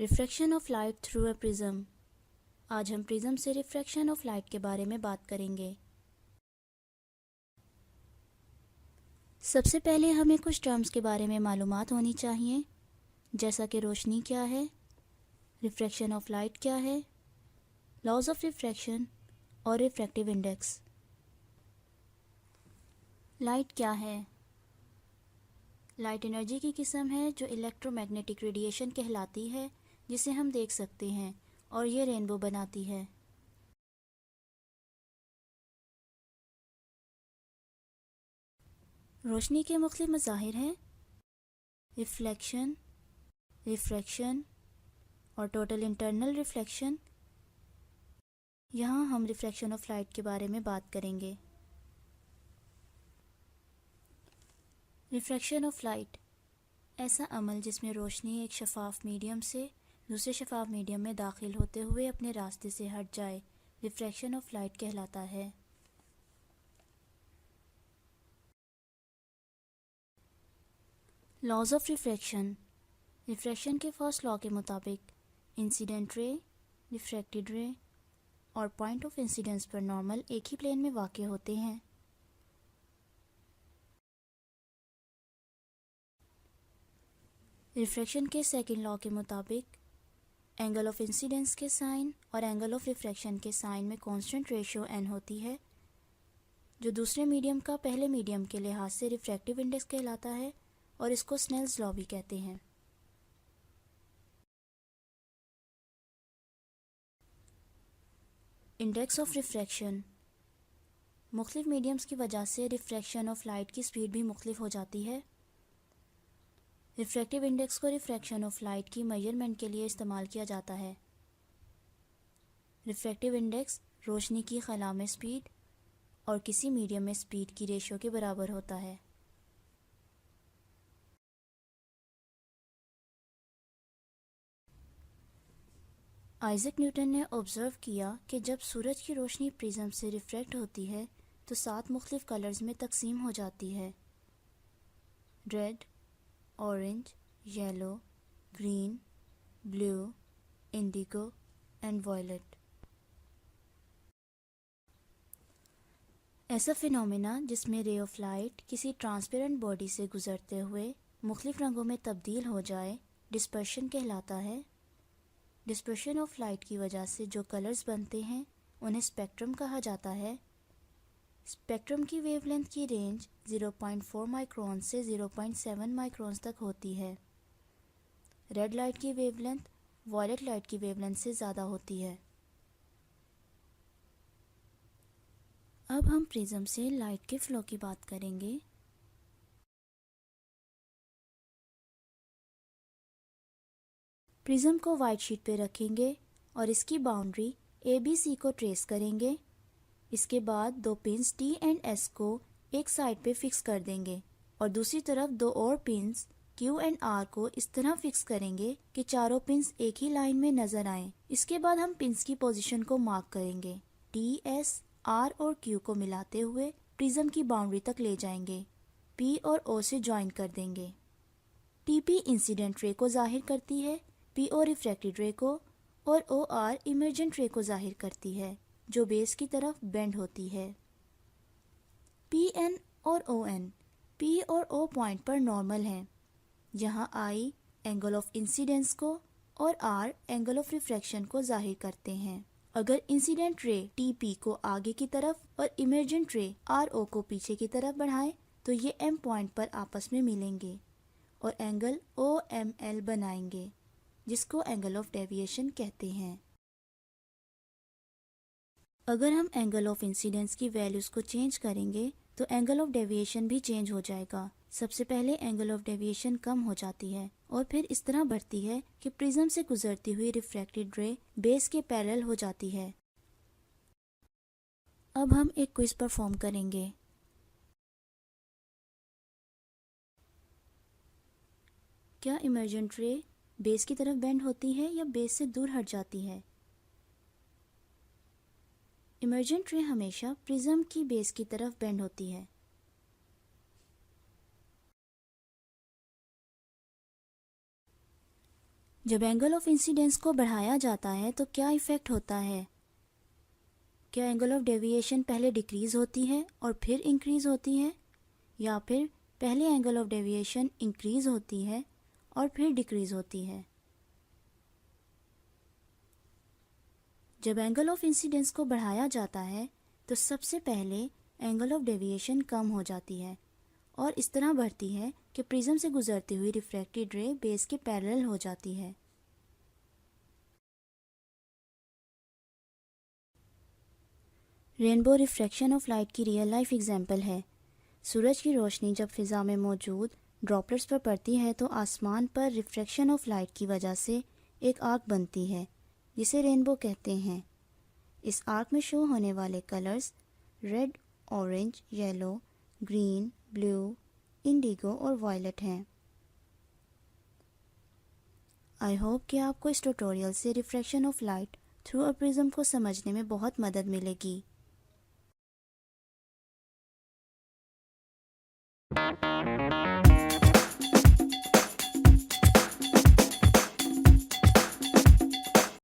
Refraction of light through a prism. आज हम prism से रिफ्रैक्शन ऑफ लाइट के बारे में बात करेंगे। सबसे पहले हमें कुछ टर्म्स के बारे में मालूमात होनी चाहिए, जैसा कि रोशनी क्या है, रिफ्रैक्शन ऑफ लाइट क्या है, लॉज ऑफ रिफ्रैक्शन और रिफ्रैक्टिव इंडेक्स। लाइट क्या है? लाइट एनर्जी की किस्म है जो इलेक्ट्रोमैग्नेटिक रेडिएशन कहलाती है, जिसे हम देख सकते हैं और ये रेनबो बनाती है। रोशनी के मुख्तलिफ मज़ाहिर हैं: रिफ्लेक्शन, रिफ्रैक्शन और टोटल इंटरनल रिफ्लेक्शन। यहाँ हम रिफ्रैक्शन ऑफ लाइट के बारे में बात करेंगे। रिफ्रैक्शन ऑफ लाइट ऐसा अमल जिसमें रोशनी एक शफाफ मीडियम से दूसरे शफाफ मीडियम में दाखिल होते हुए अपने रास्ते से हट जाए, रिफ्रैक्शन ऑफ लाइट कहलाता है। Laws of refraction. रिफ्रैक्शन के फर्स्ट लॉ के मुताबिक इंसिडेंट रे, रिफ्रैक्टेड रे और पॉइंट ऑफ इंसिडेंस पर नॉर्मल एक ही प्लेन में वाक़ होते हैं। रिफ्रैक्शन के सेकंड लॉ के मुताबिक एंगल ऑफ इंसिडेंस के साइन और एंगल ऑफ रिफ्रैक्शन के साइन में कांस्टेंट रेशियो n होती है, जो दूसरे मीडियम का पहले मीडियम के लिहाज से रिफ्रैक्टिव इंडेक्स कहलाता है और इसको स्नेल्स लॉ भी कहते हैं। Index of refraction. मुख्तलिफ मीडियम्स की वजह से रिफ्रैक्शन ऑफ लाइट की स्पीड भी मुख्तलिफ हो जाती है। रिफ्रैक्टिव इंडेक्स को रिफ्रैक्शन ऑफ लाइट की मेजरमेंट के लिए इस्तेमाल किया जाता है। रिफ्रैक्टिव इंडेक्स रोशनी की खला में स्पीड और किसी मीडियम में स्पीड की रेशियो के बराबर होता है। आइजैक न्यूटन ने ऑब्जर्व किया कि जब सूरज की रोशनी प्रिज्म से रिफ्रैक्ट होती है तो 7 मुख्तलिफ कलर्स में तकसीम हो जाती है: red, orange, yellow, green, blue, indigo and violet. ऐसा फिनोमेना जिसमें रे ऑफ लाइट किसी ट्रांसपेरेंट बॉडी से गुजरते हुए मुख्तलिफ रंगों में तब्दील हो जाए, डिस्पर्शन कहलाता है। डिस्पर्शन ऑफ लाइट की वजह से जो कलर्स बनते हैं उन्हें स्पेक्ट्रम कहा जाता है। स्पेक्ट्रम की वेवलेंथ की रेंज 0.4 माइक्रोन से 0.7 माइक्रोन्स तक होती है। रेड लाइट की वेवलेंथ वॉयलेट लाइट की वेवलेंथ से ज़्यादा होती है। अब हम प्रिज्म से लाइट के फ्लो की बात करेंगे। प्रिज्म को वाइट शीट पे रखेंगे और इसकी बाउंड्री ABC को ट्रेस करेंगे। इसके बाद दो पिन्स T एंड S को एक साइड पे फिक्स कर देंगे और दूसरी तरफ दो और पिन्स Q एंड R को इस तरह फिक्स करेंगे कि चारों पिन्स एक ही लाइन में नजर आएं। इसके बाद हम पिन्स की पोजीशन को मार्क करेंगे। T, S, R और Q को मिलाते हुए प्रिज्म की बाउंड्री तक ले जाएंगे। P और O से ज्वाइन कर देंगे। TP इंसिडेंट रे को जाहिर करती है, PO रिफ्रैक्टेड रे को और OR इमर्जेंट रे को जाहिर करती है, जो बेस की तरफ बेंड होती है। PN और ON P और O पॉइंट पर नॉर्मल हैं, जहां I एंगल ऑफ इंसिडेंस को और R एंगल ऑफ रिफ्रैक्शन को जाहिर करते हैं। अगर इंसिडेंट रे TP को आगे की तरफ और इमर्जेंट रे RO को पीछे की तरफ बढ़ाएं तो ये M पॉइंट पर आपस में मिलेंगे और एंगल OML बनाएंगे, जिसको एंगल ऑफ डेविएशन कहते हैं। अगर हम एंगल ऑफ इंसिडेंस की वैल्यूज़ को चेंज करेंगे तो एंगल ऑफ डेविएशन भी चेंज हो जाएगा। सबसे पहले एंगल ऑफ डेविएशन कम हो जाती है और फिर इस तरह बढ़ती है कि प्रिज्म से गुजरती हुई रिफ्रैक्टेड रे बेस के पैरेलल हो जाती है। अब हम एक क्विज परफॉर्म करेंगे। क्या इमर्जेंट रे बेस की तरफ बेंड होती है या बेस से दूर हट जाती है? इमर्जेंट रे हमेशा प्रिज्म की बेस की तरफ बेंड होती है। जब एंगल ऑफ इंसिडेंस को बढ़ाया जाता है तो क्या इफेक्ट होता है? क्या एंगल ऑफ डेविएशन पहले डिक्रीज होती है और फिर इंक्रीज होती है, या फिर पहले एंगल ऑफ डेविएशन इंक्रीज होती है और फिर डिक्रीज होती है? जब एंगल ऑफ इंसिडेंस को बढ़ाया जाता है तो सबसे पहले एंगल ऑफ डेविएशन कम हो जाती है और इस तरह बढ़ती है कि प्रिज्म से गुजरती हुई रिफ्रैक्टेड रे बेस के पैरेलल हो जाती है। रेनबो रिफ्रैक्शन ऑफ लाइट की रियल लाइफ एग्जाम्पल है। सूरज की रोशनी जब फिज़ा में मौजूद ड्रॉपलेट्स पर पड़ती है तो आसमान पर रिफ्रैक्शन ऑफ लाइट की वजह से एक आर्क बनती है जिसे रेनबो कहते हैं। इस आर्क में शो होने वाले colours red, orange, yellow, green, blue, Indigo और वायलेट हैं। आई होप कि आपको इस ट्यूटोरियल से refraction of light through a prism को समझने में बहुत मदद मिलेगी।